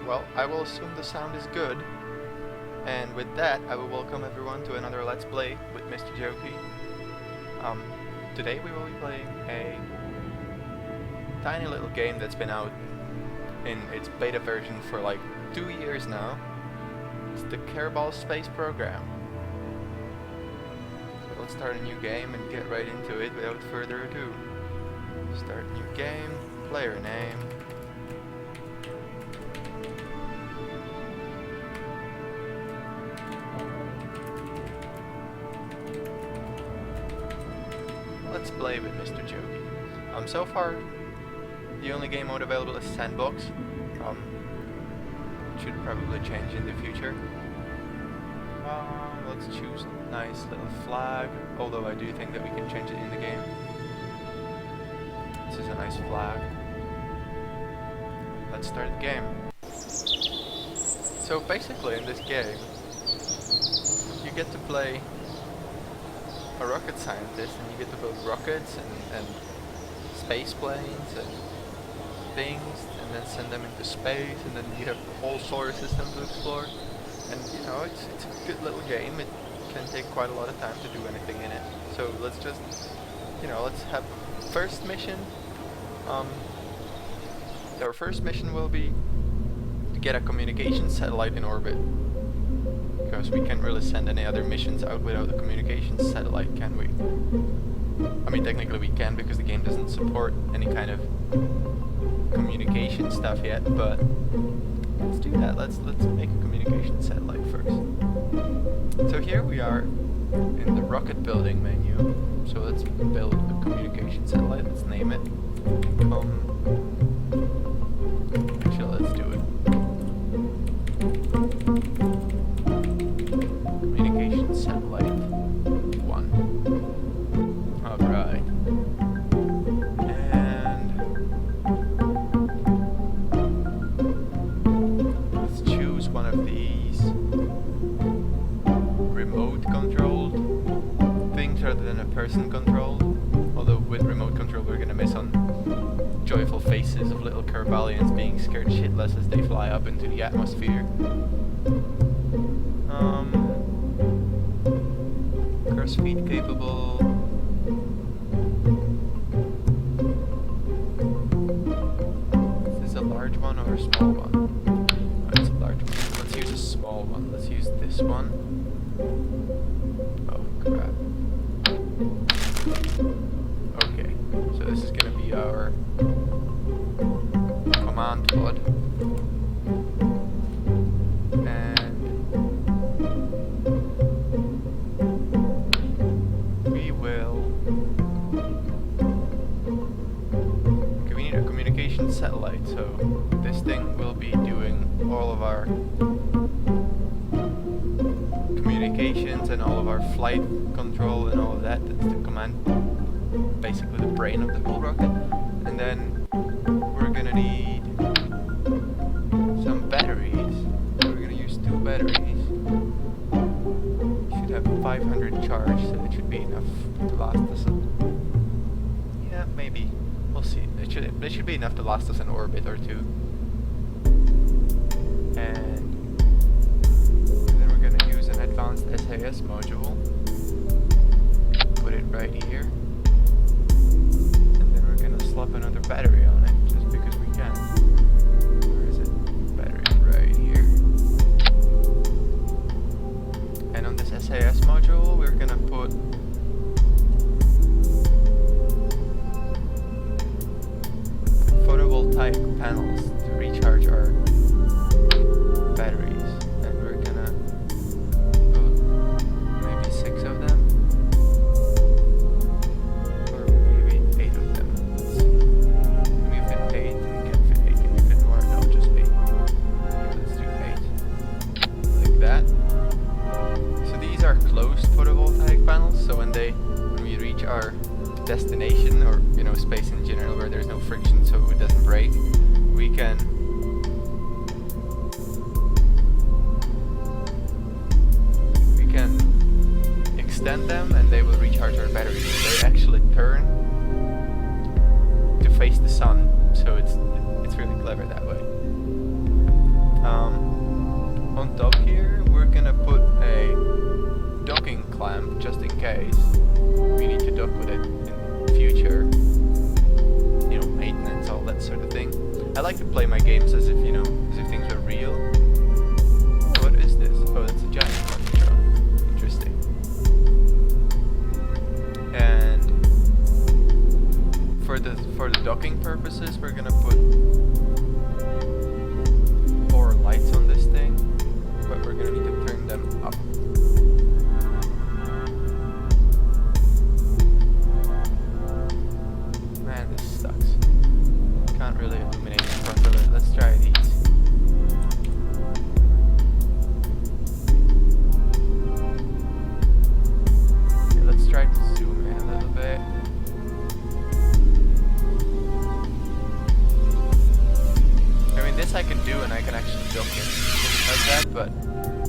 well, I will assume the sound is good. And with that, I will welcome everyone to another Let's Play with MrJokee. Today we will be playing a tiny little game that's been out in its beta version for like 2 years now. It's the Kerbal Space Program. So let's start a new game and get right into it without further ado. Start new game, player name. Let's play with MrJokee. So far, the only game mode available is Sandbox. Should probably change in the future. Let's choose a nice little flag, although I do think that we can change it in the game. This is a nice flag. Let's start the game. So basically in this game, you get to play a rocket scientist, and you get to build rockets and space planes and things, and then send them into space, and then you have the whole solar system to explore. And you know, it's a good little game. It can take quite a lot of time to do anything in it. So let's just, you know, let's have first mission. Our first mission will be to get a communication satellite in orbit. Because we can't really send any other missions out without a communications satellite, can we? I mean, technically we can because the game doesn't support any kind of communication stuff yet, but let's do that. Let's make a communication satellite first. So here we are in the rocket building menu. So let's build a communication satellite. Let's name it. Actually, let's do it. Satellite 1. Alright. And let's choose one of these remote controlled things rather than a person controlled. Although with remote control we're gonna miss on joyful faces of little Kerbalians being scared shitless as they fly up into the atmosphere. Speed capable. Is this a large one or a small one? Oh, it's a large one. Let's use a small one. Let's use this one. Oh crap. Okay, so this is gonna be our command pod. Satellite, so this thing will be doing all of our communications and all of our flight control and all of that. That's the command, basically the brain of the whole rocket. And then we're gonna need some batteries. We're gonna use 2 batteries. Should have 500 charge, so it should be enough to last us. Yeah, maybe. We'll see. It should be enough to last us an orbit or 2. And then we're going to use an advanced SAS module. Put it right here. And then we're going to slap another battery on it, just because we can. Where is it? Battery right here. And on this SAS module, we're going to put photovoltaic panels to recharge our batteries, and we're gonna put maybe 6 of them, or maybe 8 of them. Let's see. Can we fit 8? We can fit 8. Can we fit more? No, just 8. Okay, let's do 8. Like that. So these are closed photovoltaic panels, so when we reach our destination, or you know, space in general where there's no friction so it doesn't break, we can extend them and they will recharge our batteries. They actually turn to face the sun, so it's really clever that way. On top here, we're gonna put a docking clamp just in case we need to dock with it in the future. You know, maintenance, all that sort of thing. I like to play my games as if, you know, as if things are real. What is this? Oh, that's a giant fucking truck. Interesting. And for the docking purposes, we're gonna put 4 lights on this thing, but we're gonna need to turn them up. Man, this sucks. Can't really illuminate it properly. Let's try these. Okay, let's try to zoom in a little bit. I mean, this I can do, and I can actually dock in like that, but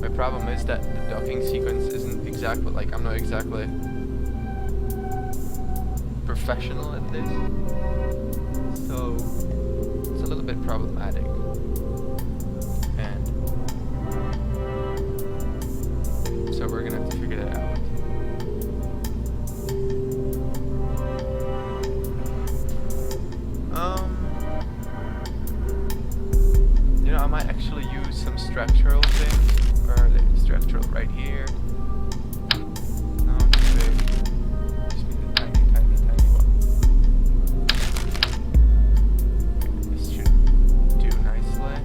my problem is that the docking sequence isn't exactly, like, I'm not exactly professional at this, so it's a little bit problematic. And so we're gonna have to figure that out. You know, I might actually use some structural things. Where are they? Structural right here. No, too big. Just need a tiny one. Okay, this should do nicely.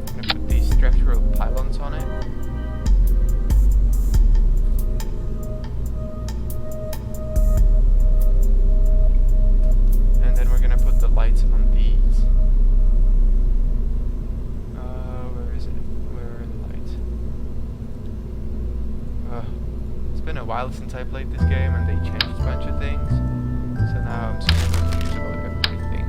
I'm gonna put these structural pylons on it. Lights on these. Where is it? Where are the lights? It's been a while since I played this game, and they changed a bunch of things. So now I'm super confused about everything.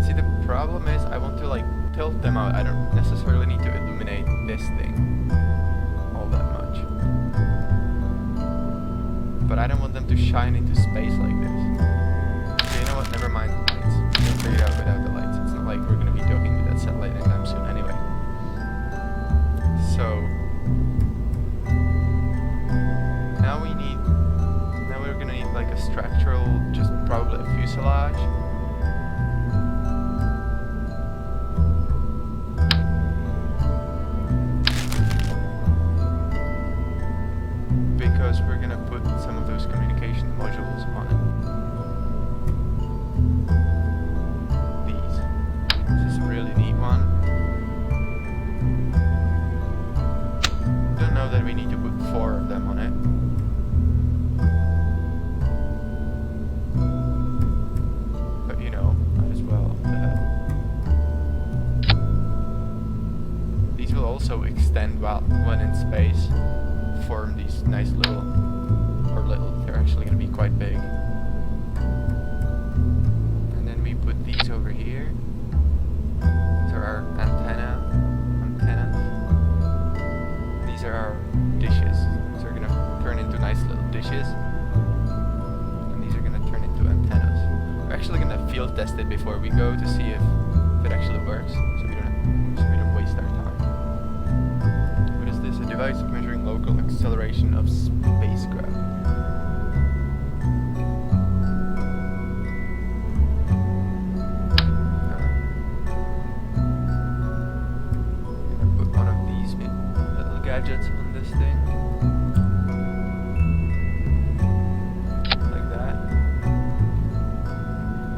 See, the problem is I want to like tilt them out. I don't necessarily need to illuminate this thing all that much. But I don't want them to shine into space like this. Okay, you know what? Never mind. We'll figure it out without the lights. It's not like we're going to be docking with that satellite anytime soon anyway. So now we're going to need like a structural, just probably a fuselage. Because we're gonna put some of those communication modules on it. These. This is a really neat one. Don't know that we need to put 4 of them on it. But you know, might as well. These will also extend when in space. Form these nice they're actually going to be quite big. And then we put these over here. These are our antennas. These are our dishes. So we're going to turn into nice little dishes. And these are going to turn into antennas. We're actually going to field test it before we go to see if it actually works, so we don't waste our time. What is this? A device measuring local acceleration of spacecraft. I'm gonna put one of these little gadgets on this thing. Like that.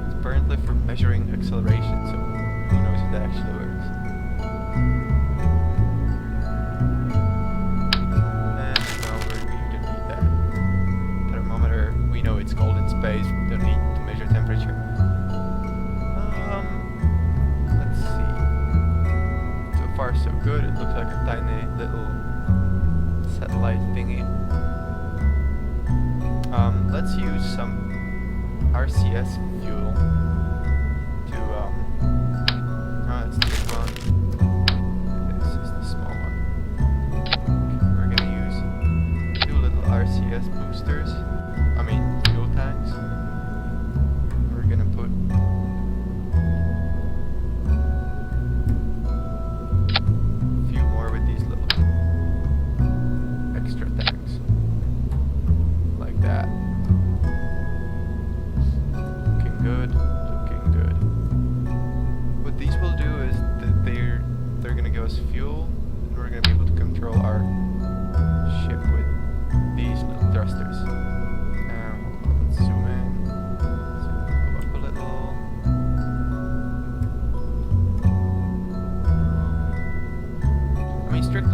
It's apparently for measuring acceleration, so who knows if that actually works. It's cold in space, we don't need to measure temperature. Let's see. So far so good, it looks like a tiny little satellite thingy. Let's use some RCS fuel to, that's the big one. This is the small one. Okay, we're gonna use 2 little RCS boosters.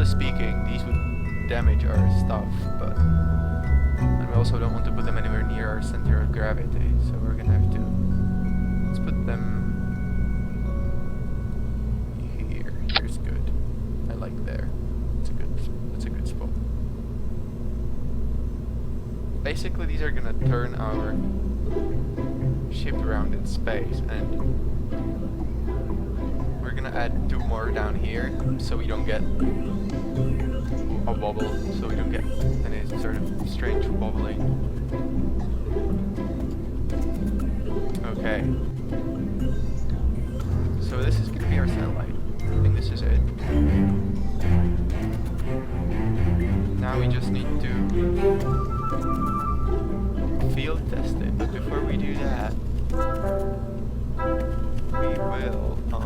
Technically speaking, these would damage our stuff, but and we also don't want to put them anywhere near our center of gravity, so we're gonna have to, let's put them here. Here's good. I like there. It's a good spot. Basically, these are gonna turn our ship around in space, and we're gonna add 2 more down here so we don't get a wobble, so we don't get any sort of strange wobbling. Okay. So this is gonna be our satellite. I think this is it. Now we just need to field test it, but before we do that, we will put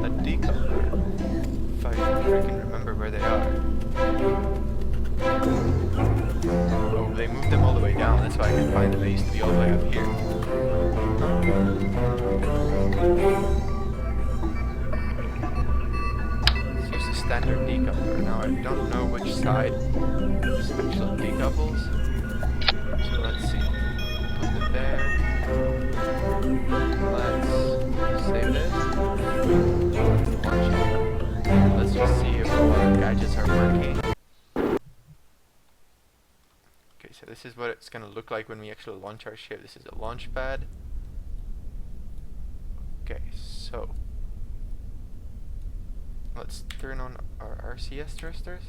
a decoupler, if I can remember where they are. Oh, they moved them all the way down, that's why I can find them. They used to be all the way up here. Let's use the standard decoupler. Now I don't know which side this actually decouples, so let's see. Put it there. Let's save this. Launch it. Let's just see if all our gadgets are working. Okay, so this is what it's gonna look like when we actually launch our ship. This is a launch pad. Okay, so let's turn on our RCS thrusters.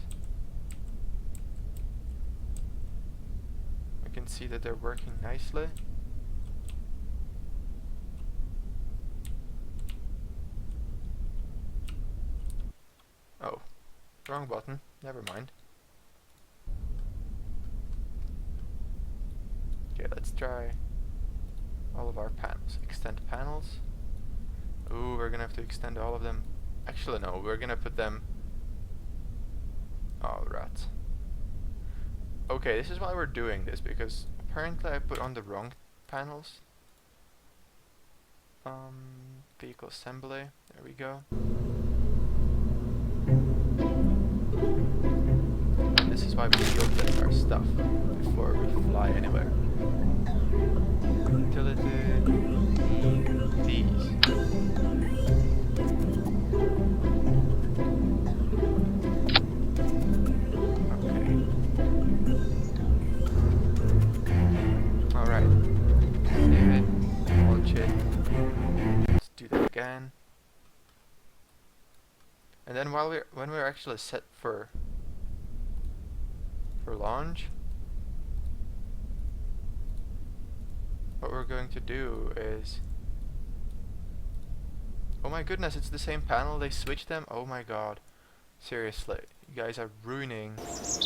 We can see that they're working nicely. Oh, wrong button. Never mind. Okay, let's try all of our panels. Extend panels. Ooh, we're gonna have to extend all of them. Actually, no, we're gonna put them... Oh, rats. Okay, this is why we're doing this, because apparently I put on the wrong panels. Vehicle assembly. There we go. And this is why we field test our stuff before we fly anywhere. Utility. These. Alright. Save it. Launch it. Let's do that again. And then when we're actually set for launch, what we're going to do is, oh my goodness, it's the same panel, they switched them. Oh my god, seriously, you guys are ruining this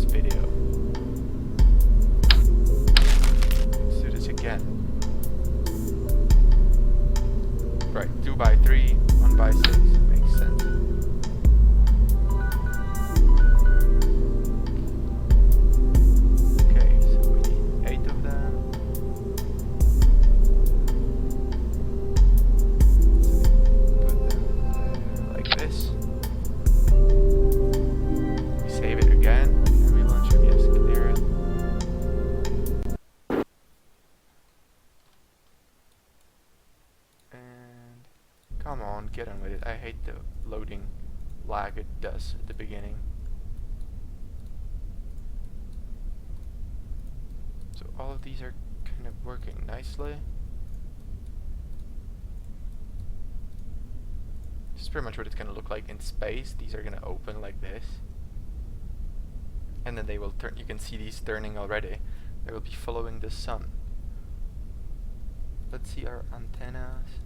video. Let's do this again. Right, 2x3, 1x6, makes sense. Okay, so we need 8 of them. Put them like this. We save it again, and we launch them. Yes, clear it. And come on, get on with it. I hate the loading lag it does at the beginning. So all of these are kind of working nicely. This is pretty much what it's gonna look like in space. These are gonna open like this, and then they will turn. You can see these turning already. They will be following the sun. Let's see our antennas.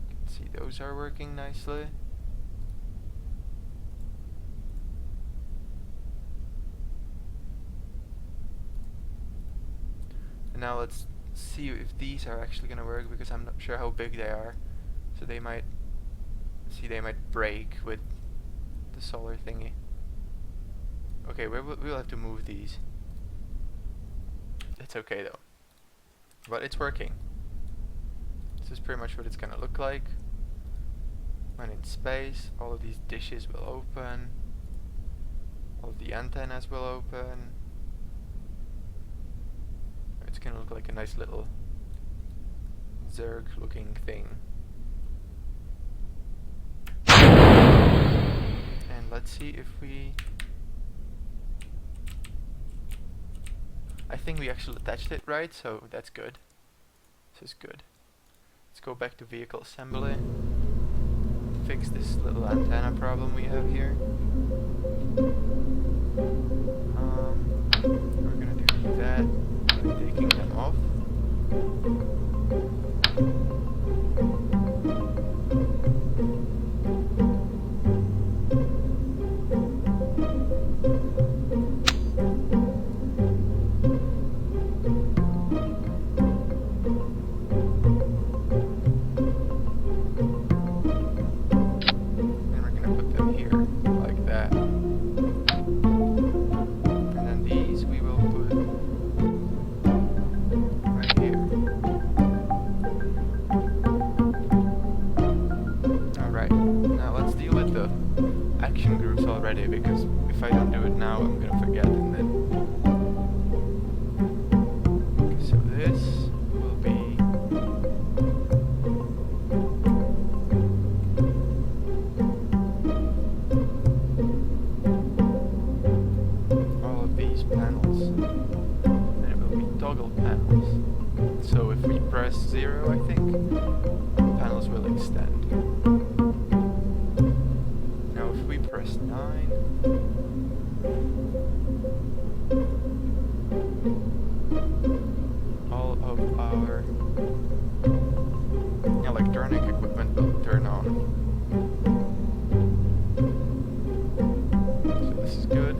You can see those are working nicely. And now let's see if these are actually gonna work, because I'm not sure how big they are. So they might break with the solar thingy. Okay, we'll have to move these. It's okay though. But it's working. This is pretty much what it's gonna look like. When in space, all of these dishes will open. All of the antennas will open. It's gonna look like a nice little Zerg looking thing. And let's see if we... I think we actually attached it right, so that's good. This is good. Let's go back to vehicle assembly. Fix this little antenna problem we have here. We're gonna do that by taking them off. Because if I don't do it now, I'm gonna forget, and then... Okay, so this will be... all of these panels, and it will be toggle panels. So if we press 0, I think, panels will extend. Press 9. All of our electronic equipment will turn on. So this is good.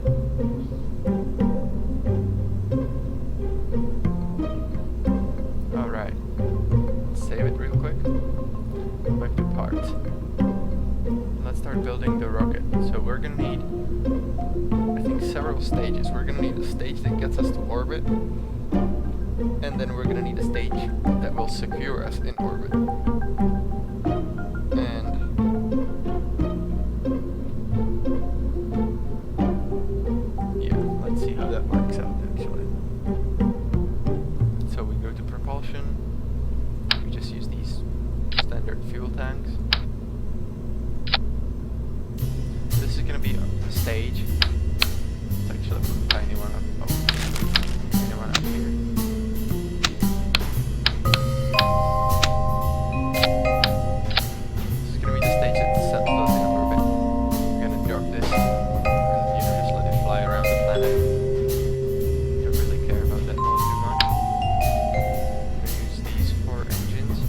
Alright. Let's save it real quick. Go back to parts. Let's start building the rocket. So we're gonna need, I think, several stages. We're gonna need a stage that gets us to orbit, and then we're gonna need a stage that will secure us in orbit. And yeah, let's see how that works out actually. So we go to propulsion. We just use these standard fuel tanks. This is gonna be a stage. Let's actually put a tiny one up. Oh, tiny one up here. This is gonna be the stage that settles us in orbit. We're gonna drop this and just let it fly around the planet. Don't really care about that all too much. I'm gonna use these 4 engines.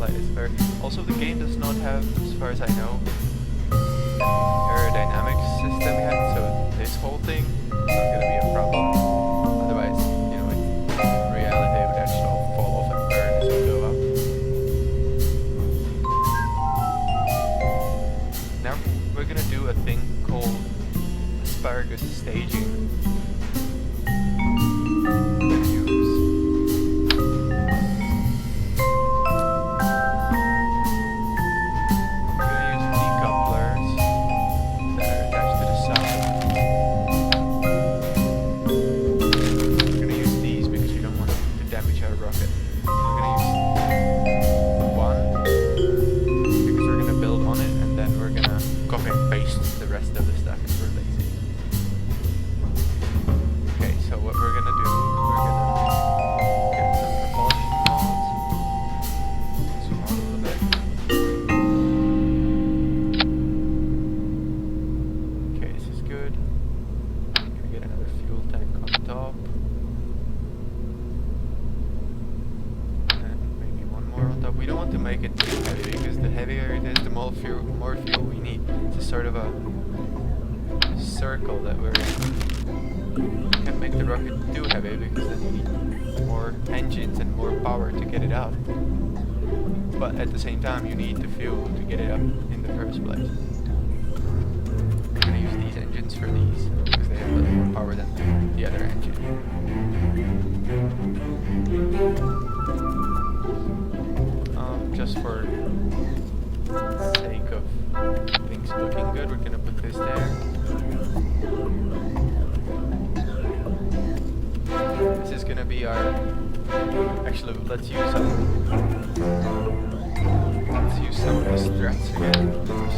satellite is very... Also, the game does not have, as far as I know, aerodynamic system yet, so this whole thing is not gonna be a problem. Otherwise, you know, in reality it would actually all fall off and burn as we go up. Now we're gonna do a thing called asparagus staging. We don't want to make it too heavy, because the heavier it is, the more fuel we need. It's a sort of a circle that we're in. We can't make the rocket too heavy, because then we need more engines and more power to get it up. But at the same time, you need the fuel to get it up in the first place. We're gonna use these engines for these, because they have a little more power than the other engine. Just for the sake of things looking good, we're gonna put this there. This is gonna be our... Actually, let's use some of the struts again.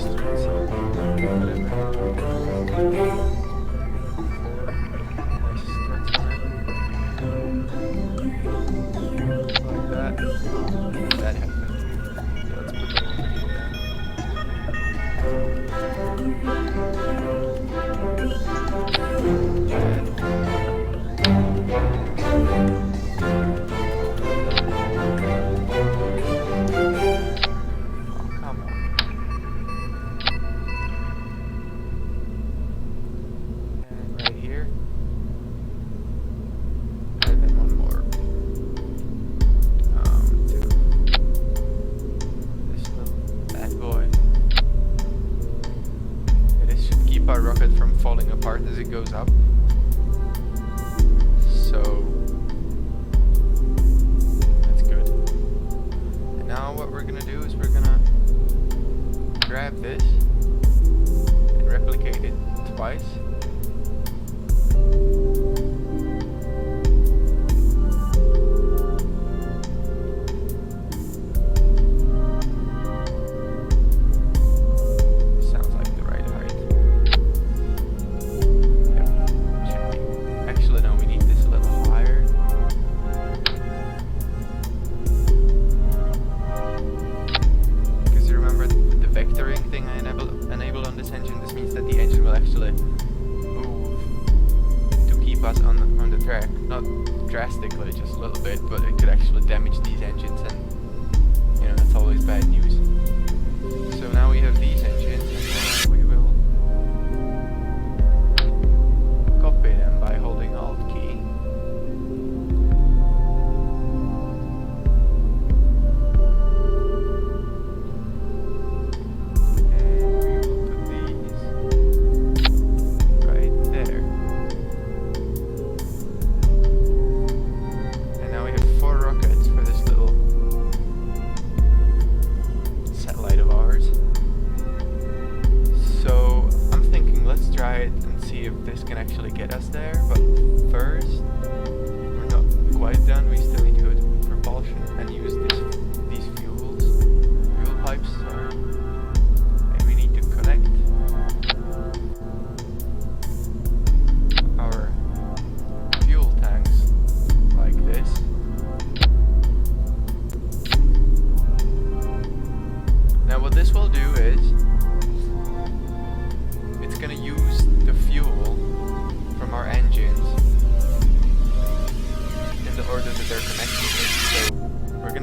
Struts on whatever. Nice struts on it. Like that. That happens. Our rocket from falling apart as it goes up. So that's good. And now what we're gonna do is we're gonna grab this and replicate it twice. Drastically, just a little bit, but it could actually damage these engines, and you know, that's always bad news. So now we have these engines, and we will copy them by holding Alt key. And we will put these right there.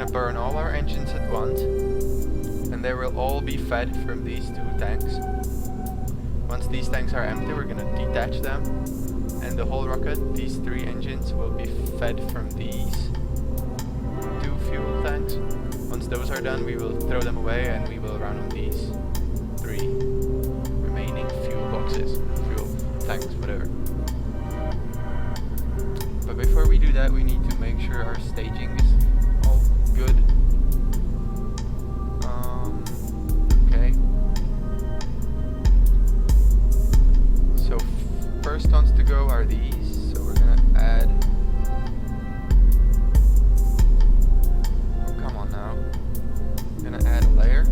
gonna burn all our engines at once, and they will all be fed from these 2 tanks. Once these tanks are empty, we're gonna detach them, and the whole rocket, these 3 engines, will be fed from these 2 fuel tanks. Once those are done, we will throw them away and we will run on these 3 remaining fuel boxes, fuel tanks, whatever. But before we do that, we need to make sure our staging is all good. Okay. So first ones to go are these. So we're gonna add. Oh, come on now. I'm gonna add a layer.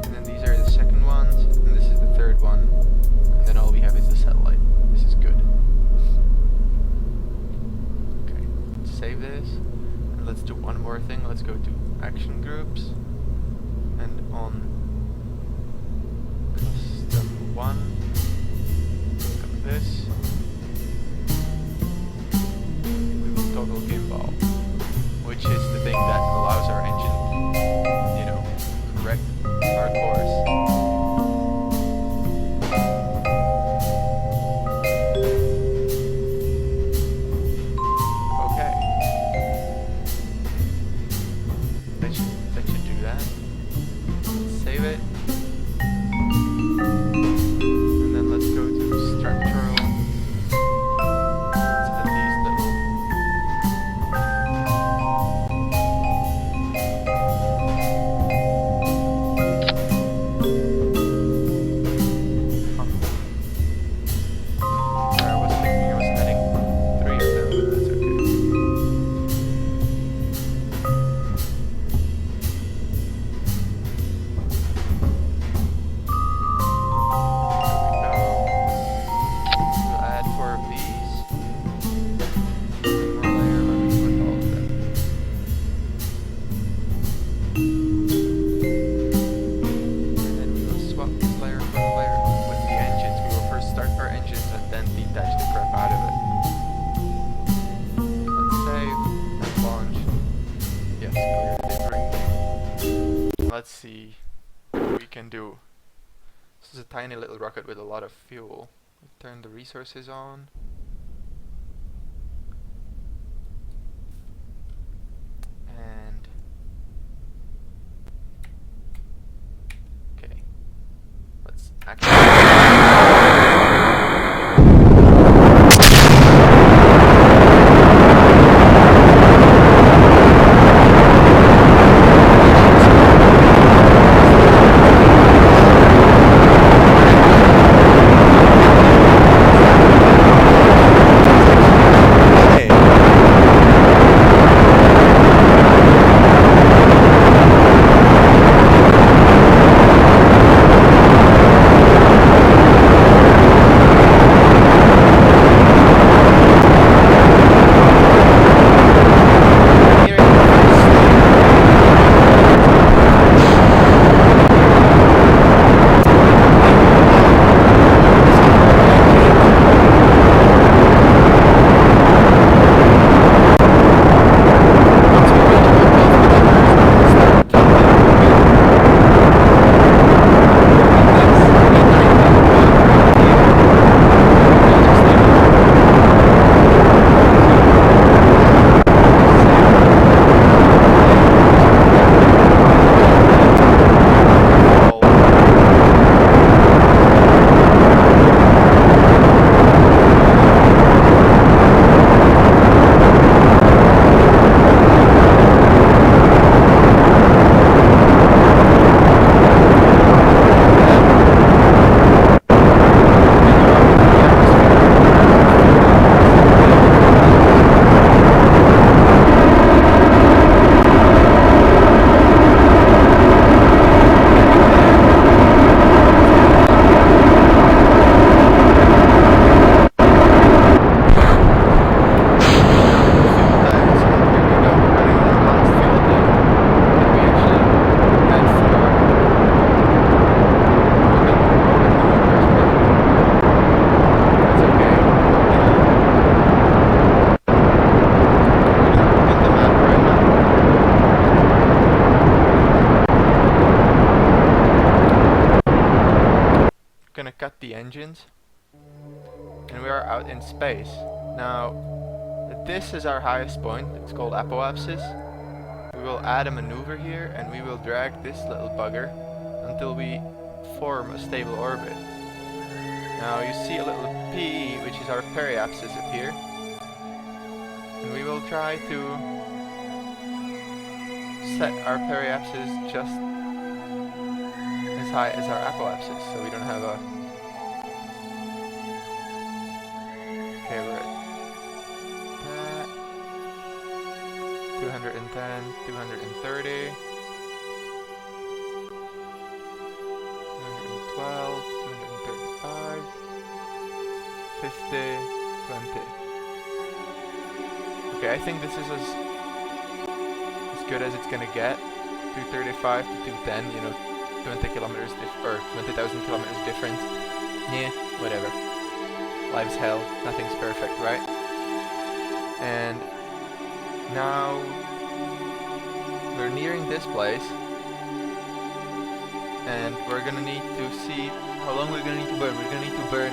And then these are the second ones, and this is the third one. And then all we have is the satellite. This is good. Okay, let's save this. And let's do one more thing. Let's go to action groups. And on custom 1, look at this. We will toggle gimbal, which is the thing that allows our engine, you know, correct our course. Okay. That should do that. Let's save it. And then let's go to structural. Let's add these little. I was thinking I was adding 3 of them, but that's okay. We'll add 4 of these. One more layer, let me put all of them. And then we will swap this layer for the layer with the engines. We will first start our engines and then detach the crap out of it. Let's save and launch. Yes, clear delivery. Let's see what we can do. This is a tiny little rocket with a lot of fuel. Turn the resources on. And okay. Let's engines. And we are out in space. Now, this is our highest point. It's called apoapsis. We will add a maneuver here, and we will drag this little bugger until we form a stable orbit. Now you see a little P, which is our periapsis appear. And we will try to set our periapsis just as high as our apoapsis, so we don't have a... Okay, we're at that. 210, 230, 212, 235, 50, 20. Okay, I think this is as good as it's gonna get. 235 to 210, you know, 20 kilometers or 20,000 kilometers difference. Yeah, whatever. Life's hell, nothing's perfect, right? And now we're nearing this place, and we're gonna need to see how long we're gonna need to burn. We're gonna need to burn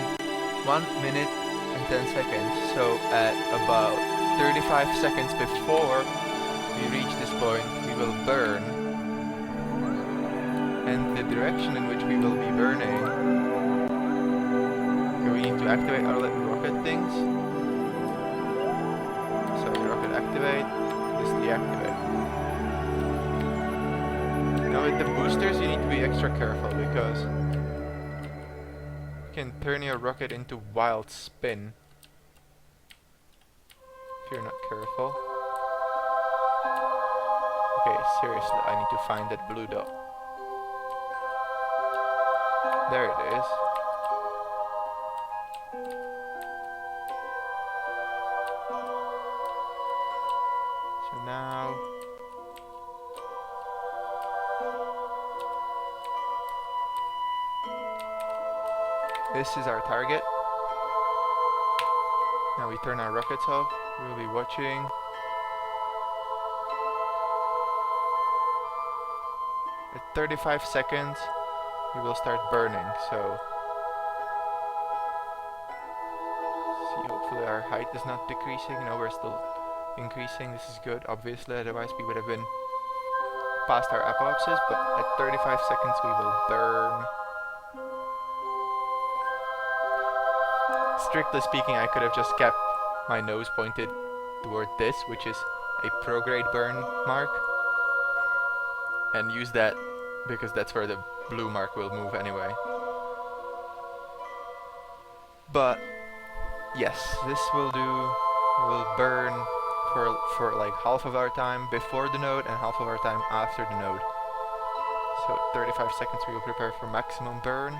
1 minute and 10 seconds. So at about 35 seconds before we reach this point, we will burn. And the direction in which we will be burning, okay, we need to activate our little rocket things. So rocket activate, this deactivate. Now with the boosters you need to be extra careful because you can turn your rocket into wild spin if you're not careful. Okay, seriously, I need to find that blue dot. There it is. So now this is our target. Now we turn our rockets off. We'll be watching. At 35 seconds we will start burning, so see, hopefully our height is not decreasing. No, we're still increasing. This is good, obviously, otherwise we would have been past our apoapsis, but at 35 seconds we will burn. Strictly speaking, I could have just kept my nose pointed toward this, which is a prograde burn mark, and use that because that's where the blue mark will move anyway. But yes, this will do. We'll burn for like half of our time before the node and half of our time after the node. So at 35 seconds we will prepare for maximum burn.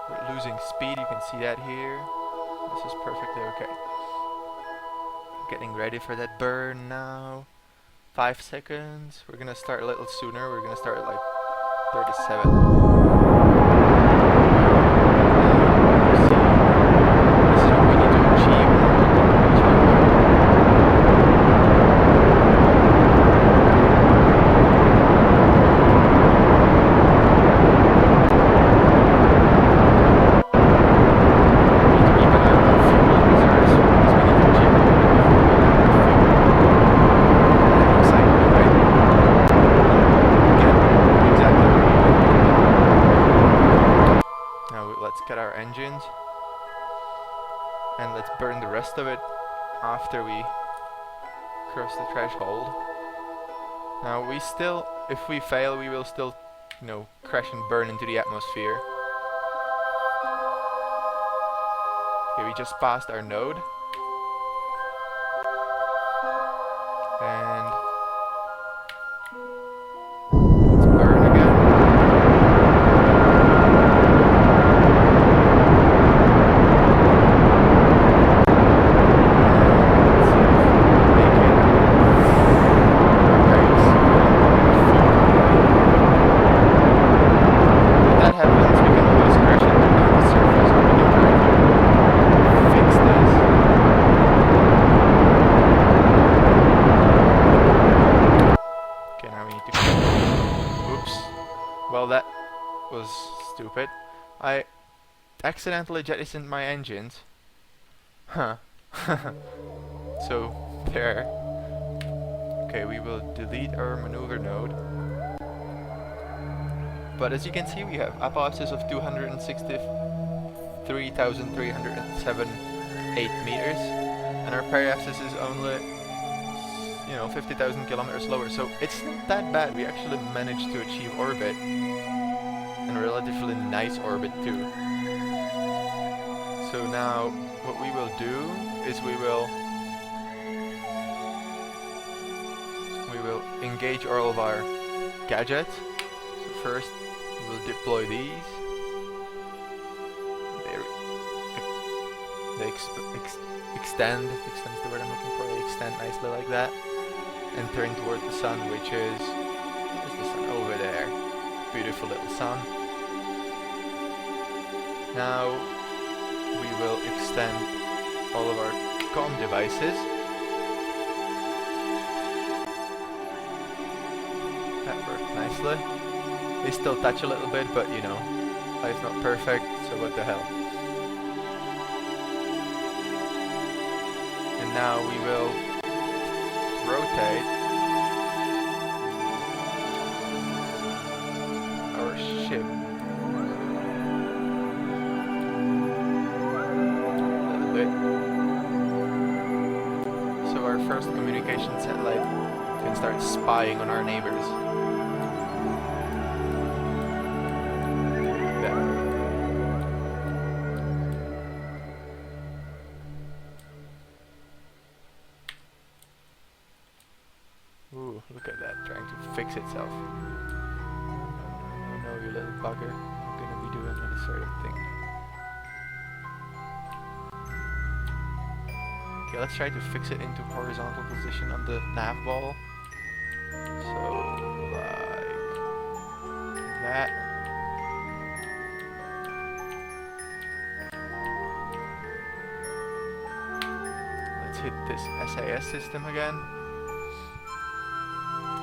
We're losing speed, you can see that here. This is perfectly okay. Getting ready for that burn now. 5 seconds. We're gonna start a little sooner. We're gonna start at like 37. Engines, and let's burn the rest of it after we cross the threshold. Now we still, if we fail, we will still, you know, crash and burn into the atmosphere. Okay, we just passed our node, and let's burn again. stupid. I accidentally jettisoned my engines. Huh. So, there. Okay, we will delete our maneuver node. But as you can see, we have apoapsis of 263,307.8 meters. And our periapsis is only, 50,000 kilometers lower. So it's not that bad. We actually managed to achieve orbit. And a relatively nice orbit too. So now, what we will do is we will engage all of our gadgets. So first, we will deploy these. They extend. Extends the word I'm looking for. They extend nicely like that, and turn toward the sun, which is the sun over there. Beautiful little sun. Now we will extend all of our comm devices. That worked nicely. They still touch a little bit, but life's not perfect, so what the hell. And now we will rotate our ship a little bit. So our first communication satellite can start spying on our neighbors. Ooh, look at that, trying to fix itself. No, you little bugger. I'm gonna be doing any sort of thing. Okay, let's try to fix it into horizontal position on the nav ball. So, like that. Let's hit this SAS system again.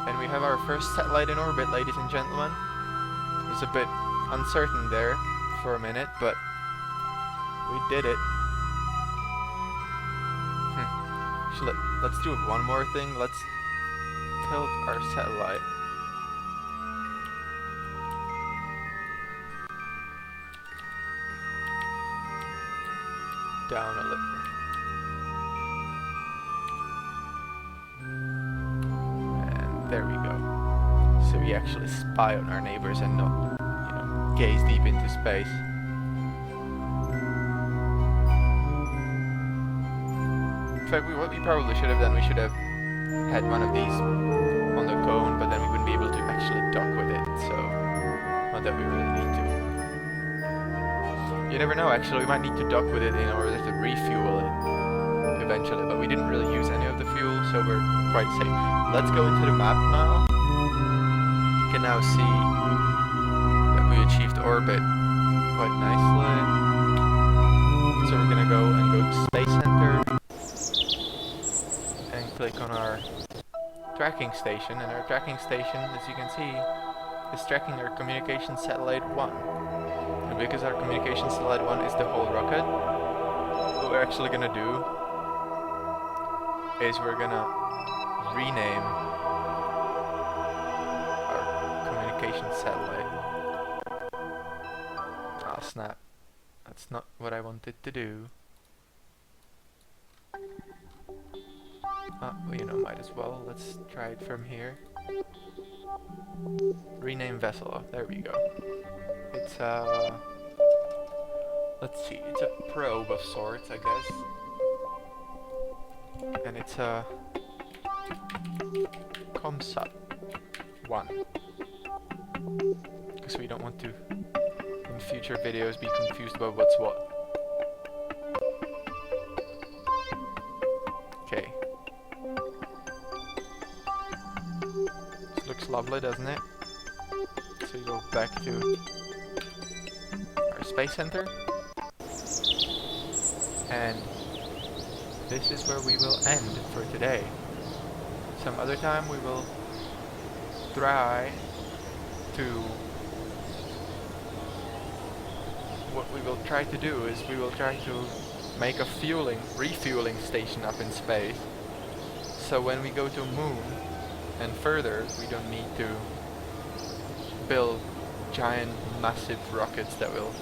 And we have our first satellite in orbit, ladies and gentlemen. It was a bit uncertain there for a minute, but we did it. Actually, let's do one more thing. Let's tilt our satellite. Down a little. There we go. So we actually spy on our neighbors and not, gaze deep into space. In fact, what we probably should have done, we should have had one of these on the cone, but then we wouldn't be able to actually dock with it, so not that we really need to. You never know, actually, we might need to dock with it in order to refuel it eventually, but we didn't really use any of the fuel, so we're quite safe. Let's go into the map now. You can now see that we achieved orbit quite nicely. So we're gonna go to Space Center and click on our tracking station, and our tracking station, as you can see, is tracking our communication satellite 1. And because our communication satellite 1 is the whole rocket, what we're actually gonna do is we're gonna rename our communication satellite. Ah, snap. That's not what I wanted to do. Might as well. Let's try it from here. Rename vessel. There we go. It's let's see. It's a probe of sorts, I guess. And it's a ComSat 1, because we don't want to in future videos be confused about what's what. Okay. This looks lovely, doesn't it? So we go back to our space center, and this is where we will end for today. Some other time we will try to what we will try to do is we will try to make a refueling station up in space. So when we go to moon and further, we don't need to build giant, massive rockets that will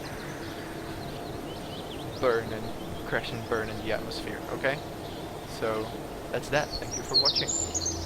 burn and crash and burn in the atmosphere. Okay? So that's that. Thank you for watching.